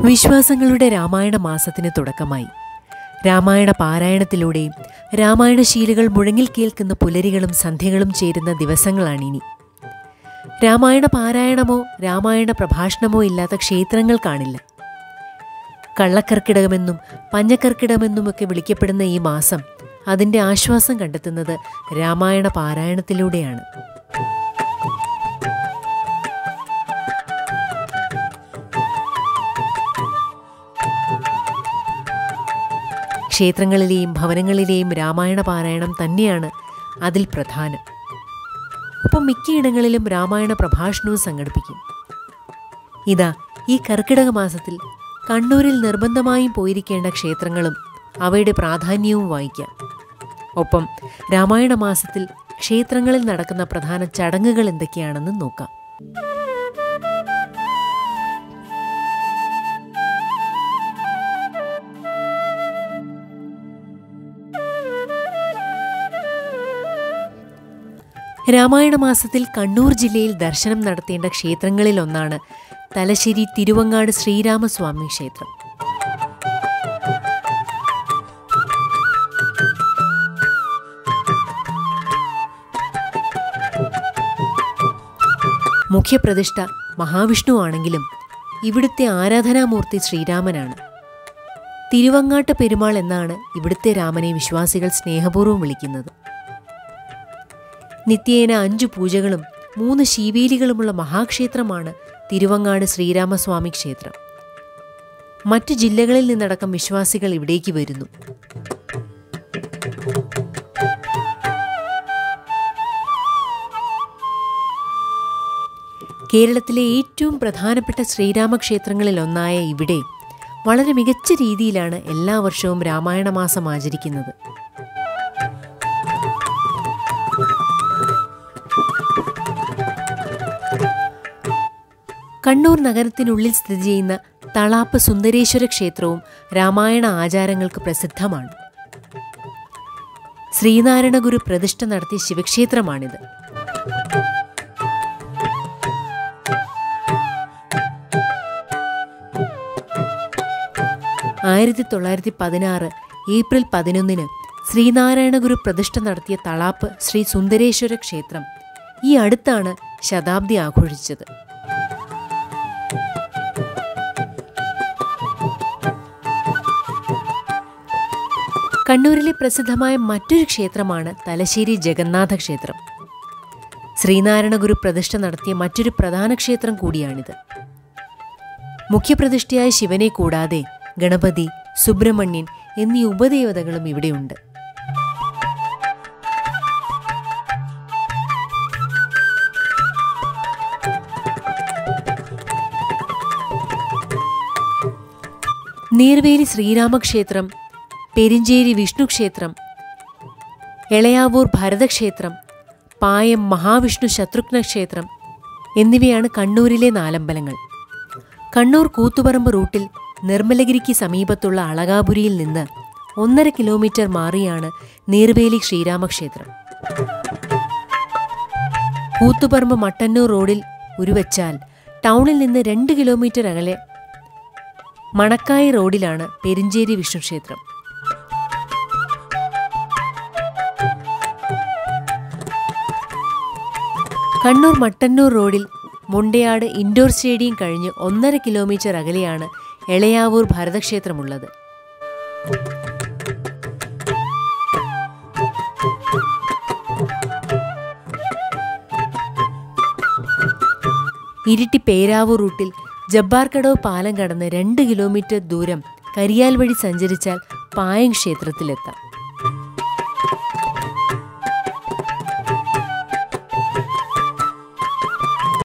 വിശ്വാസങ്ങളുടെ രാമായണ മാസത്തിന് തുടക്കമായി. രാമായണ പാരായണത്തിലൂടെയും രാമായണശീലുകൾ മുഴങ്ങിൽ കേൾക്കുന്ന പുലരികളും സന്ധ്യകളും ചേരുന്ന ദിവസങ്ങളാണിനി. രാമായണ പാരായണമോ രാമായണ പ്രഭാഷണമോ ഇല്ലാത്ത ക്ഷേത്രങ്ങൾ കാണില്ല. കള്ളക്കർക്കിടകമെന്നും പഞ്ഞക്കർക്കിടകമെന്നുമൊക്കെ വിളിക്കപ്പെടുന്ന ഈ മാസം അതിൻ്റെ ആശ്വാസം കണ്ടെത്തുന്നത് രാമായണ പാരായണത്തിലൂടെയാണ്. ക്ഷേത്രങ്ങളിലെയും ഭവനങ്ങളിലെയും രാമായണ പാരായണം തന്നെയാണ് അതിൽ പ്രധാനം. ഒപ്പം മിക്കയിടങ്ങളിലും രാമായണ പ്രഭാഷണവും സംഘടിപ്പിക്കും. ഇതാ ഈ കർക്കിടക മാസത്തിൽ കണ്ണൂരിൽ നിർബന്ധമായും പോയിരിക്കേണ്ട ക്ഷേത്രങ്ങളും അവയുടെ പ്രാധാന്യവും വായിക്കാം. ഒപ്പം രാമായണ മാസത്തിൽ ക്ഷേത്രങ്ങളിൽ നടക്കുന്ന പ്രധാന ചടങ്ങുകൾ എന്തൊക്കെയാണെന്ന് നോക്കാം. രാമായണ മാസത്തിൽ കണ്ണൂർ ജില്ലയിൽ ദർശനം നടത്തേണ്ട ക്ഷേത്രങ്ങളിലൊന്നാണ് തലശ്ശേരി തിരുവങ്ങാട് ശ്രീരാമസ്വാമി ക്ഷേത്രം. മുഖ്യപ്രതിഷ്ഠ മഹാവിഷ്ണു ആണെങ്കിലും ഇവിടുത്തെ ആരാധനാമൂർത്തി ശ്രീരാമനാണ്. തിരുവങ്ങാട്ട് പെരുമാൾ എന്നാണ് ഇവിടുത്തെ രാമനെ വിശ്വാസികൾ സ്നേഹപൂർവ്വം വിളിക്കുന്നത്. നിത്യേന 5 പൂജകളും 3 ശീവേലികളുമുള്ള മഹാക്ഷേത്രമാണ് തിരുവങ്ങാട് ശ്രീരാമസ്വാമി ക്ഷേത്രം. മറ്റു ജില്ലകളിൽ നിന്നടക്കം വിശ്വാസികൾ ഇവിടേക്ക് വരുന്നു. കേരളത്തിലെ ഏറ്റവും പ്രധാനപ്പെട്ട ശ്രീരാമക്ഷേത്രങ്ങളിലൊന്നായ ഇവിടെ വളരെ മികച്ച രീതിയിലാണ് എല്ലാ വർഷവും രാമായണ മാസം ആചരിക്കുന്നത്. കണ്ണൂർ നഗരത്തിനുള്ളിൽ സ്ഥിതി ചെയ്യുന്ന തളാപ്പ് സുന്ദരേശ്വര ക്ഷേത്രവും രാമായണ ആചാരങ്ങൾക്ക് പ്രസിദ്ധമാണ്. ശ്രീനാരായണ ഗുരു പ്രതിഷ്ഠ നടത്തിയ ശിവക്ഷേത്രമാണിത്. ഏപ്രിൽ 11 ശ്രീനാരായണ ഗുരു പ്രതിഷ്ഠ നടത്തിയ തളാപ്പ് ശ്രീ സുന്ദരേശ്വര ക്ഷേത്രം ഈ അടുത്താണ് ശതാബ്ദി ആഘോഷിച്ചത്. കണ്ണൂരിലെ പ്രസിദ്ധമായ മറ്റൊരു ക്ഷേത്രമാണ് തലശ്ശേരി ജഗന്നാഥ ക്ഷേത്രം. ശ്രീനാരായണ ഗുരു പ്രതിഷ്ഠ നടത്തിയ മറ്റൊരു പ്രധാന ക്ഷേത്രം കൂടിയാണിത്. മുഖ്യപ്രതിഷ്ഠയായ ശിവനെ കൂടാതെ ഗണപതി, സുബ്രഹ്മണ്യൻ എന്നീ ഉപദേവതകളും ഇവിടെയുണ്ട്. നീർവേലി ശ്രീരാമക്ഷേത്രം, പെരിഞ്ചേരി വിഷ്ണു ക്ഷേത്രം, എളയാവൂർ ഭരതക്ഷേത്രം, പായം മഹാവിഷ്ണു ശത്രുഘ്ന ക്ഷേത്രം എന്നിവയാണ് കണ്ണൂരിലെ 4 അമ്പലങ്ങൾ. കണ്ണൂർ കൂത്തുപറമ്പ് റൂട്ടിൽ നിർമ്മലഗിരിക്ക് സമീപത്തുള്ള അളകാപുരിയിൽ നിന്ന് 1.5 കിലോമീറ്റർ മാറിയാണ് നീർവേലി ശ്രീരാമക്ഷേത്രം. കൂത്തുപറമ്പ് മട്ടന്നൂർ റോഡിൽ ഉരുവച്ചാൽ ടൗണിൽ നിന്ന് 2 കിലോമീറ്റർ അകലെ മണക്കായി റോഡിലാണ് പെരിഞ്ചേരി വിഷ്ണു ക്ഷേത്രം. കണ്ണൂർ മട്ടന്നൂർ റോഡിൽ മുണ്ടയാട് ഇൻഡോർ സ്റ്റേഡിയം കഴിഞ്ഞ് 1.5 കിലോമീറ്റർ അകലെയാണ് എളയാവൂർ ഭരതക്ഷേത്രമുള്ളത്. ഇരിട്ടി പേരാവൂർ റൂട്ടിൽ ജബ്ബാർകടവ് പാലം കടന്ന് 2 കിലോമീറ്റർ ദൂരം കരിയാൽ വഴി സഞ്ചരിച്ചാൽ പായം ക്ഷേത്രത്തിലെത്താം.